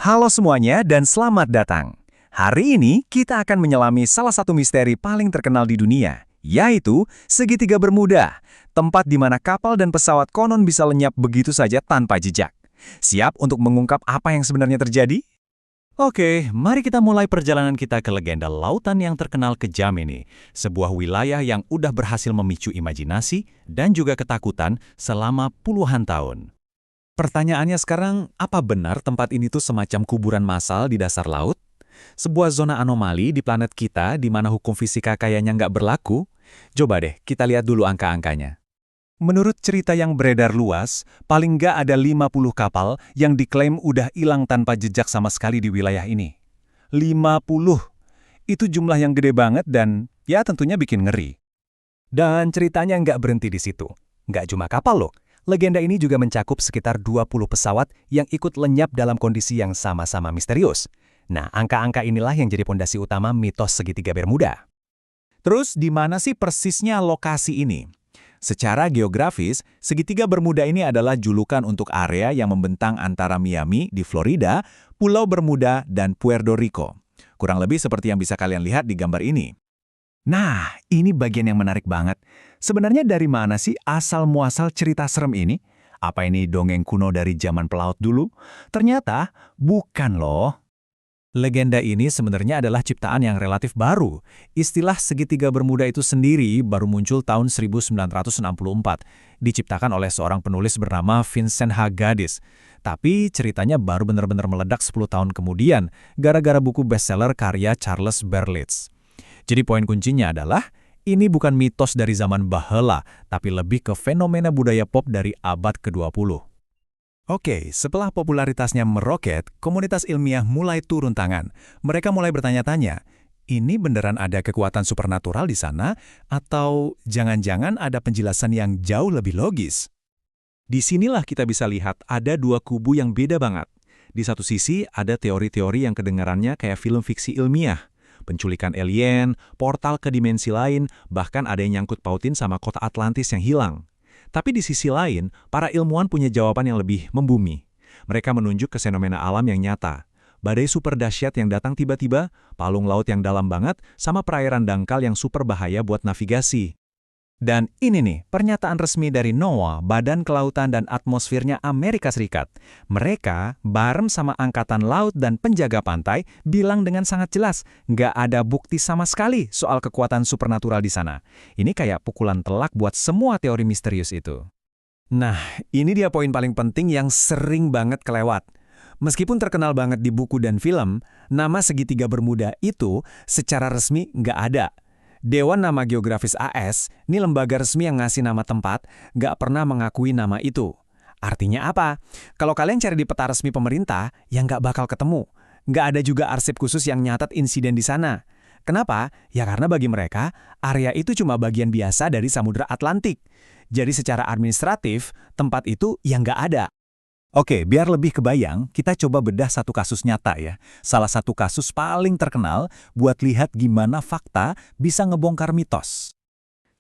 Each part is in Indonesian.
Halo semuanya dan selamat datang. Hari ini kita akan menyelami salah satu misteri paling terkenal di dunia, yaitu segitiga Bermuda, tempat di mana kapal dan pesawat konon bisa lenyap begitu saja tanpa jejak. Siap untuk mengungkap apa yang sebenarnya terjadi? Oke, mari kita mulai perjalanan kita ke legenda lautan yang terkenal kejam ini. Sebuah wilayah yang udah berhasil memicu imajinasi dan juga ketakutan selama puluhan tahun. Pertanyaannya sekarang, apa benar tempat ini tuh semacam kuburan massal di dasar laut? Sebuah zona anomali di planet kita di mana hukum fisika kayaknya nggak berlaku? Coba deh, kita lihat dulu angka-angkanya. Menurut cerita yang beredar luas, paling nggak ada 50 kapal yang diklaim udah hilang tanpa jejak sama sekali di wilayah ini. 50! Itu jumlah yang gede banget dan ya tentunya bikin ngeri. Dan ceritanya nggak berhenti di situ. Nggak cuma kapal loh. Legenda ini juga mencakup sekitar 20 pesawat yang ikut lenyap dalam kondisi yang sama-sama misterius. Nah, angka-angka inilah yang jadi pondasi utama mitos segitiga Bermuda. Terus, di mana sih persisnya lokasi ini? Secara geografis, segitiga Bermuda ini adalah julukan untuk area yang membentang antara Miami di Florida, Pulau Bermuda, dan Puerto Rico. Kurang lebih seperti yang bisa kalian lihat di gambar ini. Nah, ini bagian yang menarik banget. Sebenarnya dari mana sih asal-muasal cerita serem ini? Apa ini dongeng kuno dari zaman pelaut dulu? Ternyata bukan loh. Legenda ini sebenarnya adalah ciptaan yang relatif baru. Istilah segitiga Bermuda itu sendiri baru muncul tahun 1964, diciptakan oleh seorang penulis bernama Vincent H. Gaddis. Tapi ceritanya baru benar-benar meledak 10 tahun kemudian, gara-gara buku bestseller karya Charles Berlitz. Jadi poin kuncinya adalah, ini bukan mitos dari zaman baheula, tapi lebih ke fenomena budaya pop dari abad ke-20. Oke, setelah popularitasnya meroket, komunitas ilmiah mulai turun tangan. Mereka mulai bertanya-tanya, ini beneran ada kekuatan supernatural di sana, atau jangan-jangan ada penjelasan yang jauh lebih logis? Di sinilah kita bisa lihat ada dua kubu yang beda banget. Di satu sisi ada teori-teori yang kedengarannya kayak film fiksi ilmiah. Penculikan alien, portal ke dimensi lain, bahkan ada yang nyangkut pautin sama kota Atlantis yang hilang. Tapi di sisi lain, para ilmuwan punya jawaban yang lebih membumi. Mereka menunjuk ke fenomena alam yang nyata. Badai super dahsyat yang datang tiba-tiba, palung laut yang dalam banget, sama perairan dangkal yang super bahaya buat navigasi. Dan ini nih, pernyataan resmi dari NOAA, Badan Kelautan dan Atmosfernya Amerika Serikat. Mereka, bareng sama Angkatan Laut dan Penjaga Pantai, bilang dengan sangat jelas, nggak ada bukti sama sekali soal kekuatan supernatural di sana. Ini kayak pukulan telak buat semua teori misterius itu. Nah, ini dia poin paling penting yang sering banget kelewat. Meskipun terkenal banget di buku dan film, nama segitiga Bermuda itu secara resmi nggak ada. Dewan Nama Geografis AS, ini lembaga resmi yang ngasih nama tempat, nggak pernah mengakui nama itu. Artinya apa? Kalau kalian cari di peta resmi pemerintah, ya nggak bakal ketemu. Nggak ada juga arsip khusus yang nyatat insiden di sana. Kenapa? Ya karena bagi mereka, area itu cuma bagian biasa dari Samudra Atlantik. Jadi secara administratif, tempat itu ya nggak ada. Oke, biar lebih kebayang, kita coba bedah satu kasus nyata ya. Salah satu kasus paling terkenal buat lihat gimana fakta bisa ngebongkar mitos.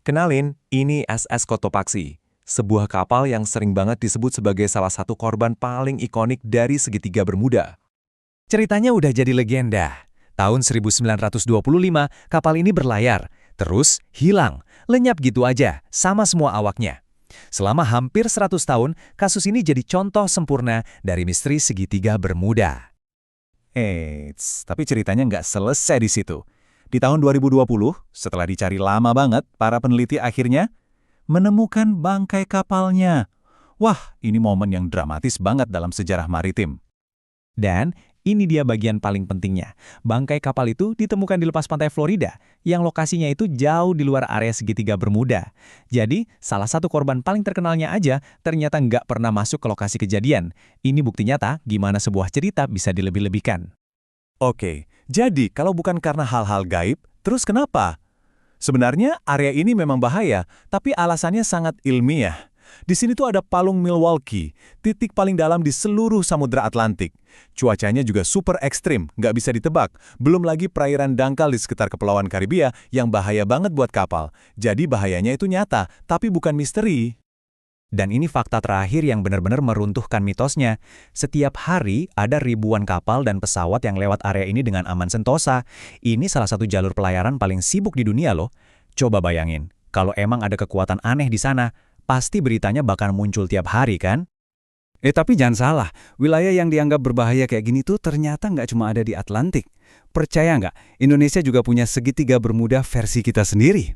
Kenalin, ini SS Cotopaxi, sebuah kapal yang sering banget disebut sebagai salah satu korban paling ikonik dari segitiga Bermuda. Ceritanya udah jadi legenda. Tahun 1925, kapal ini berlayar, terus hilang, lenyap gitu aja, sama semua awaknya. Selama hampir 100 tahun, kasus ini jadi contoh sempurna dari misteri segitiga Bermuda. Tapi ceritanya nggak selesai di situ. Di tahun 2020, setelah dicari lama banget, para peneliti akhirnya menemukan bangkai kapalnya. Wah, ini momen yang dramatis banget dalam sejarah maritim. Dan ini dia bagian paling pentingnya. Bangkai kapal itu ditemukan di lepas pantai Florida, yang lokasinya itu jauh di luar area segitiga Bermuda. Jadi, salah satu korban paling terkenalnya aja ternyata nggak pernah masuk ke lokasi kejadian. Ini bukti nyata gimana sebuah cerita bisa dilebih-lebihkan. Oke, jadi kalau bukan karena hal-hal gaib, terus kenapa? Sebenarnya area ini memang bahaya, tapi alasannya sangat ilmiah. Di sini tuh ada palung Milwaukee, titik paling dalam di seluruh Samudra Atlantik. Cuacanya juga super ekstrim, nggak bisa ditebak. Belum lagi perairan dangkal di sekitar Kepulauan Karibia yang bahaya banget buat kapal. Jadi bahayanya itu nyata, tapi bukan misteri. Dan ini fakta terakhir yang benar-benar meruntuhkan mitosnya. Setiap hari ada ribuan kapal dan pesawat yang lewat area ini dengan aman sentosa. Ini salah satu jalur pelayaran paling sibuk di dunia loh. Coba bayangin, kalau emang ada kekuatan aneh di sana, pasti beritanya bakal muncul tiap hari kan? Tapi jangan salah, wilayah yang dianggap berbahaya kayak gini tuh ternyata nggak cuma ada di Atlantik. Percaya nggak, Indonesia juga punya segitiga bermuda versi kita sendiri.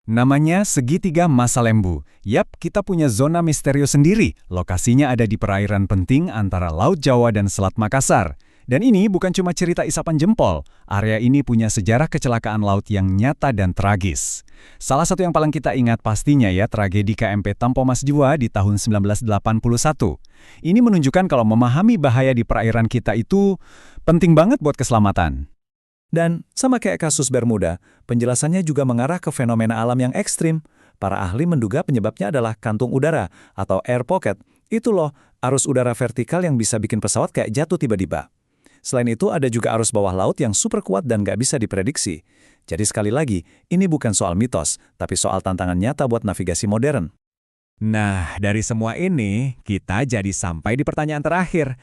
Namanya Segitiga Masa Lembu. Yap, kita punya zona misterius sendiri. Lokasinya ada di perairan penting antara Laut Jawa dan Selat Makassar. Dan ini bukan cuma cerita isapan jempol. Area ini punya sejarah kecelakaan laut yang nyata dan tragis. Salah satu yang paling kita ingat pastinya ya tragedi KMP Tampomas Jua di tahun 1981. Ini menunjukkan kalau memahami bahaya di perairan kita itu penting banget buat keselamatan. Dan sama kayak kasus Bermuda, penjelasannya juga mengarah ke fenomena alam yang ekstrim. Para ahli menduga penyebabnya adalah kantung udara atau air pocket. Itu loh, arus udara vertikal yang bisa bikin pesawat kayak jatuh tiba-tiba. Selain itu ada juga arus bawah laut yang super kuat dan nggak bisa diprediksi. Jadi sekali lagi, ini bukan soal mitos, tapi soal tantangan nyata buat navigasi modern. Nah, dari semua ini, kita jadi sampai di pertanyaan terakhir.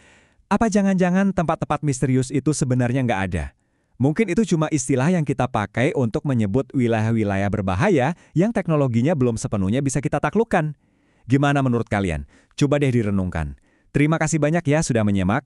Apa jangan-jangan tempat-tempat misterius itu sebenarnya nggak ada? Mungkin itu cuma istilah yang kita pakai untuk menyebut wilayah-wilayah berbahaya yang teknologinya belum sepenuhnya bisa kita taklukkan. Gimana menurut kalian? Coba deh direnungkan. Terima kasih banyak ya sudah menyimak.